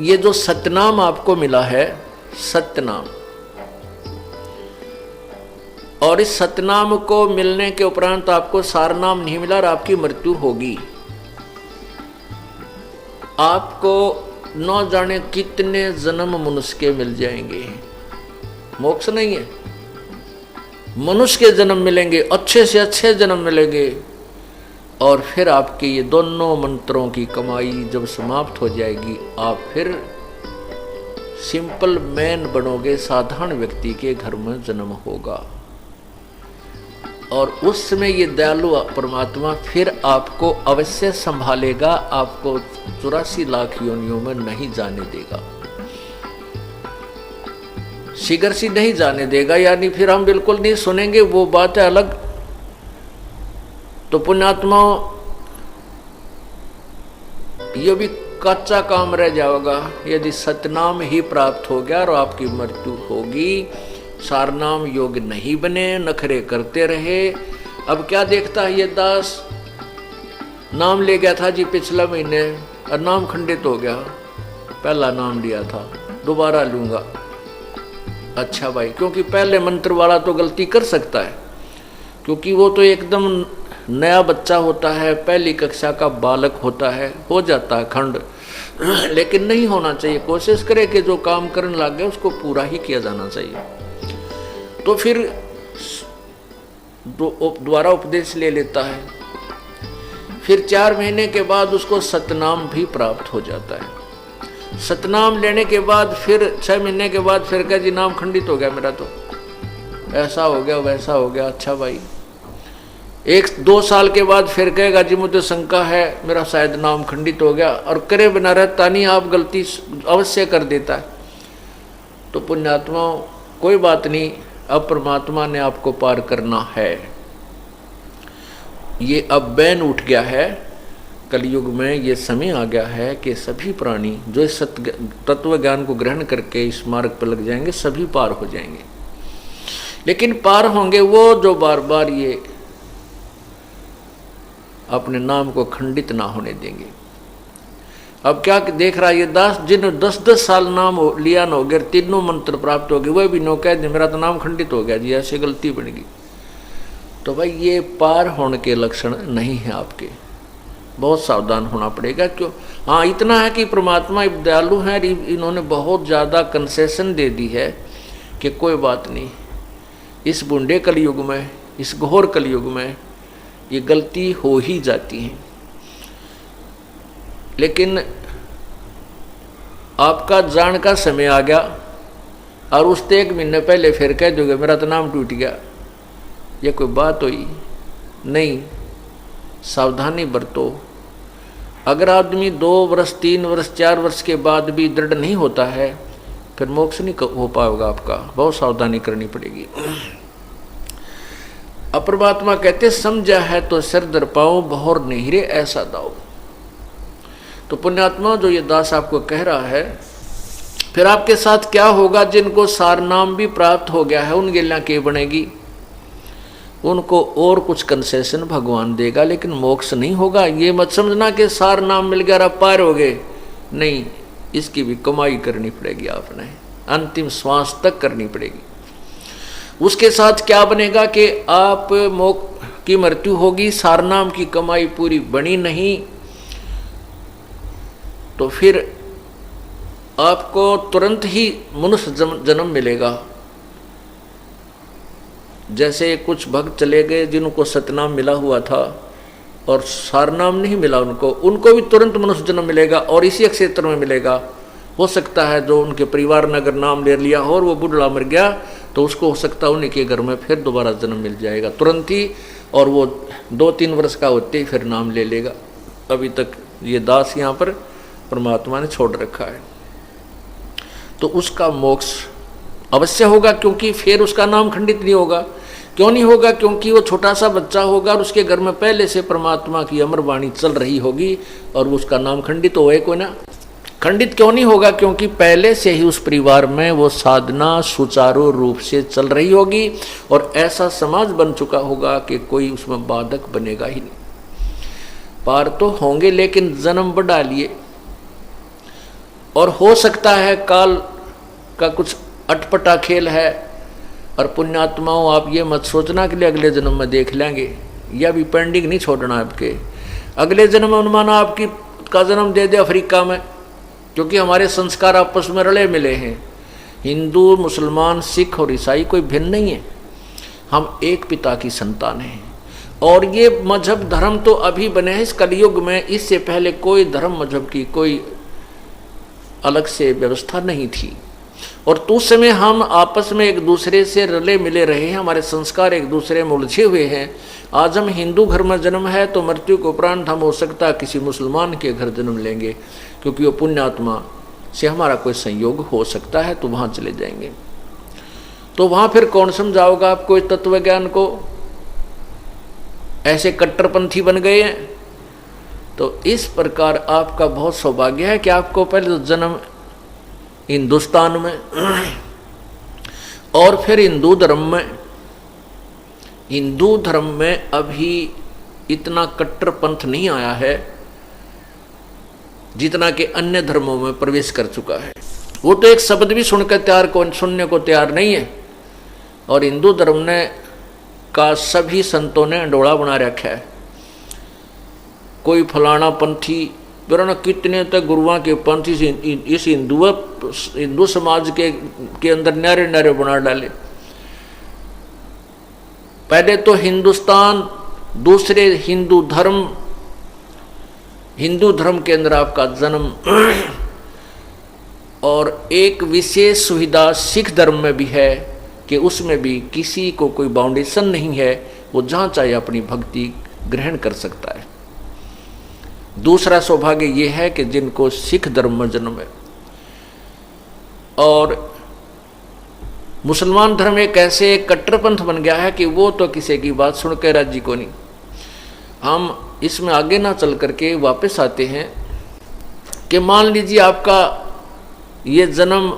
ये जो सतनाम आपको मिला है, सतनाम, और इस सतनाम को मिलने के उपरांत आपको सारनाम नहीं मिला और आपकी मृत्यु होगी। आपको न जाने कितने जन्म मनुष्य के मिल जाएंगे, मोक्ष नहीं है, मनुष्य के जन्म मिलेंगे, अच्छे से अच्छे जन्म मिलेंगे। और फिर आपके ये दोनों मंत्रों की कमाई जब समाप्त हो जाएगी, आप फिर सिंपल मैन बनोगे, साधारण व्यक्ति के घर में जन्म होगा। और उस समय ये दयालु परमात्मा फिर आपको अवश्य संभालेगा, आपको 84 लाख योनियों में नहीं जाने देगा, शीघ्र सी नहीं जाने देगा। यानी फिर हम बिल्कुल नहीं सुनेंगे, वो बात है अलग। तो पुण्यात्मा, ये भी कच्चा काम रह जाएगा यदि सतनाम ही प्राप्त हो गया और आपकी मृत्यु होगी। सारनाम योग्य नहीं बने, नखरे करते रहे। अब क्या देखता है ये दास, नाम ले गया था जी पिछला महीने और नाम खंडित हो गया, पहला नाम लिया था दोबारा लूंगा। अच्छा भाई, क्योंकि पहले मंत्र वाला तो गलती कर सकता है, क्योंकि वो तो एकदम नया बच्चा होता है, पहली कक्षा का बालक होता है, हो जाता है खंड। लेकिन नहीं होना चाहिए, कोशिश करे कि जो काम करने लग गया उसको पूरा ही किया जाना चाहिए। तो फिर दोबारा उपदेश ले लेता है, फिर 4 महीने के बाद उसको सतनाम भी प्राप्त हो जाता है। सतनाम लेने के बाद फिर 6 महीने के बाद फिर कह जी नाम खंडित हो गया मेरा, तो ऐसा हो गया वैसा हो गया। अच्छा भाई, 1-2 साल के बाद फिर कहेगा जी मुझे शंका है, मेरा शायद नाम खंडित हो गया, और करे बिना रहता नहीं, आप गलती अवश्य कर देता है। तो पुण्यात्मा, कोई बात नहीं, अब परमात्मा ने आपको पार करना है। ये अब बैन उठ गया है, कलयुग में ये समय आ गया है कि सभी प्राणी जो इस तत्व ज्ञान को ग्रहण करके इस मार्ग पर लग जाएंगे, सभी पार हो जाएंगे। लेकिन पार होंगे वो जो बार बार ये अपने नाम को खंडित ना होने देंगे। अब क्या देख रहा है ये दास, जिन 10-10 साल नाम लिया न हो गया, तीनों मंत्र प्राप्त हो गए, वह भी नो कह दे मेरा तो नाम खंडित हो गया जी, ऐसे गलती बन गई। तो भाई ये पार होने के लक्षण नहीं है आपके, बहुत सावधान होना पड़ेगा। क्यों? हाँ, इतना है कि परमात्मा दयालु हैं, इन्होंने बहुत ज़्यादा कंसेशन दे दी है कि कोई बात नहीं, इस बूढ़े कलयुग में, इस घोर कलयुग में ये गलती हो ही जाती है। लेकिन आपका जान का समय आ गया और उससे 1 महीने पहले फिर कह दोगे मेरा तो नाम टूट गया, ये कोई बात हुई नहीं। सावधानी बरतो। अगर आदमी 2 वर्ष 3 वर्ष 4 वर्ष के बाद भी दृढ़ नहीं होता है, फिर मोक्ष नहीं हो पाएगा आपका, बहुत सावधानी करनी पड़ेगी। अपरमात्मा कहते समझा है तो सिर दर पाओ, बहुर नहीं ऐसा दाओ। तो पुण्यात्मा, जो ये दास आपको कह रहा है, फिर आपके साथ क्या होगा? जिनको सारनाम भी प्राप्त हो गया है, उन गिल्ला के बनेगी, उनको और कुछ कंसेशन भगवान देगा, लेकिन मोक्ष नहीं होगा। ये मत समझना कि सारनाम मिल गया आप पार हो गए, नहीं, इसकी भी कमाई करनी पड़ेगी, आपने अंतिम श्वास तक करनी पड़ेगी। उसके साथ क्या बनेगा कि आप की मृत्यु होगी, सारनाम की कमाई पूरी बनी नहीं, तो फिर आपको तुरंत ही मनुष्य जन्म मिलेगा। जैसे कुछ भक्त चले गए जिनको सतनाम मिला हुआ था और सारनाम नहीं मिला, उनको भी तुरंत मनुष्य जन्म मिलेगा और इसी क्षेत्र में मिलेगा। हो सकता है जो उनके परिवार ने अगर नाम ले लिया और वो बुढ़ा मर गया, तो उसको हो सकता है उन्हीं के घर में फिर दोबारा जन्म मिल जाएगा तुरंत ही, और वो 2-3 वर्ष का होते ही फिर नाम ले लेगा। अभी तक ये दास यहाँ पर परमात्मा ने छोड़ रखा है, तो उसका मोक्ष अवश्य होगा, क्योंकि फिर उसका नाम खंडित नहीं होगा। क्यों नहीं होगा? क्योंकि वो छोटा सा बच्चा होगा और उसके घर में पहले से परमात्मा की अमर वाणी चल रही होगी, और उसका नाम खंडित होए कोई ना। खंडित क्यों नहीं होगा? क्योंकि पहले से ही उस परिवार में वो साधना सुचारू रूप से चल रही होगी और ऐसा समाज बन चुका होगा कि कोई उसमें बाधक बनेगा ही नहीं। पार तो होंगे, लेकिन जन्म बढ़ा लिए। और हो सकता है काल का कुछ अटपटा खेल है। और पुण्यात्माओं, आप ये मत सोचना कि अगले जन्म में देख लेंगे, या भी पेंडिंग नहीं छोड़ना आपके। अगले जन्म में अनुमान आपकी का जन्म दे दे अफ्रीका में, क्योंकि हमारे संस्कार आपस में रले मिले हैं। हिंदू, मुसलमान, सिख और ईसाई कोई भिन्न नहीं है, हम एक पिता की संतान हैं। और ये मजहब धर्म तो अभी बने हैं इस कलयुग में, इससे पहले कोई धर्म मजहब की कोई अलग से व्यवस्था नहीं थी। और तो उस समय हम आपस में एक दूसरे से रले मिले रहे हैं, हमारे संस्कार एक दूसरे में उलझे हुए हैं। आज हम हिंदू घर में जन्म है तो मृत्यु के उपरांत हम हो सकता है किसी मुसलमान के घर जन्म लेंगे, क्योंकि वो पुण्यात्मा से हमारा कोई संयोग हो सकता है, तो वहाँ चले जाएंगे। तो वहाँ फिर कौन समझाओगा आपको इस तत्व ज्ञान को? ऐसे कट्टरपंथी बन गए हैं। तो इस प्रकार आपका बहुत सौभाग्य है कि आपको पहले जन्म हिंदुस्तान में और फिर हिंदू धर्म में। हिंदू धर्म में अभी इतना कट्टरपंथ नहीं आया है जितना कि अन्य धर्मों में प्रवेश कर चुका है। वो तो एक शब्द भी सुनने को तैयार नहीं है। और हिंदू धर्म ने का सभी संतों ने अंडोला बना रखा है। कोई फलाना पंथी, वरना कितने तक गुरुओं के पंथी इस हिंदू समाज के अंदर न्यारे न्यारे बना डाले। पहले तो हिंदुस्तान, दूसरे हिंदू धर्म के अंदर आपका जन्म, और एक विशेष सुविधा सिख धर्म में भी है कि उसमें भी किसी को कोई बाउंडेशन नहीं है, वो जहाँ चाहे अपनी भक्ति ग्रहण कर सकता है। दूसरा सौभाग्य ये है कि जिनको सिख धर्म में जन्म है। और मुसलमान धर्म एक ऐसे कट्टरपंथ बन गया है कि वो तो किसी की बात सुनकर राजी को नहीं। हम इसमें आगे ना चल करके वापस आते हैं कि मान लीजिए आपका ये जन्म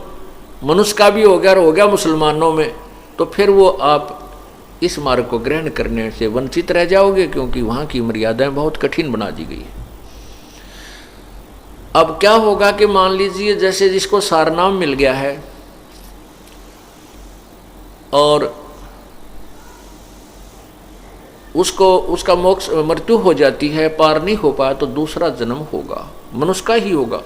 मनुष्य का भी हो गया और हो गया मुसलमानों में, तो फिर वो आप इस मार्ग को ग्रहण करने से वंचित रह जाओगे, क्योंकि वहाँ की मर्यादाएं बहुत कठिन बना दी गई है। अब क्या होगा कि मान लीजिए जैसे जिसको सारनाम मिल गया है और उसका मोक्ष मृत्यु हो जाती है, पार नहीं हो पाया, तो दूसरा जन्म होगा, मनुष्य का ही होगा।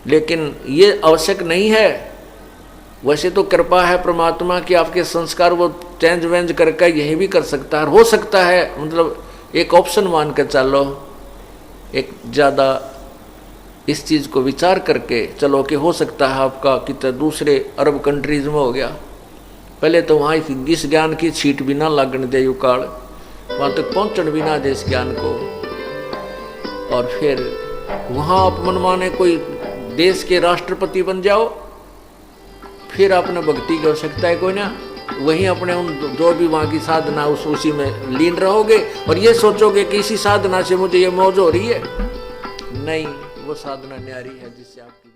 लेकिन ये आवश्यक नहीं है। वैसे तो कृपा है परमात्मा की, आपके संस्कार वो चेंज वेंज करके यही भी कर सकता है। हो सकता है, मतलब एक ऑप्शन मान कर चलो, एक ज़्यादा इस चीज़ को विचार करके चलो कि हो सकता है आपका कितना दूसरे अरब कंट्रीज में हो गया। पहले तो वहाँ इस ज्ञान की छीट भी ना लगने दे, युकाल वहाँ तक पहुँचने भी ना दे इस ज्ञान को। और फिर वहाँ आप मनमाने कोई देश के राष्ट्रपति बन जाओ, फिर अपने भक्ति की आवश्यकता है कोई ना, वहीं अपने उन जो भी वहाँ की साधना उसी में लीन रहोगे और ये सोचोगे कि इसी साधना से मुझे ये मौज हो रही है। नहीं, वो साधना न्यारी है जिससे आपकी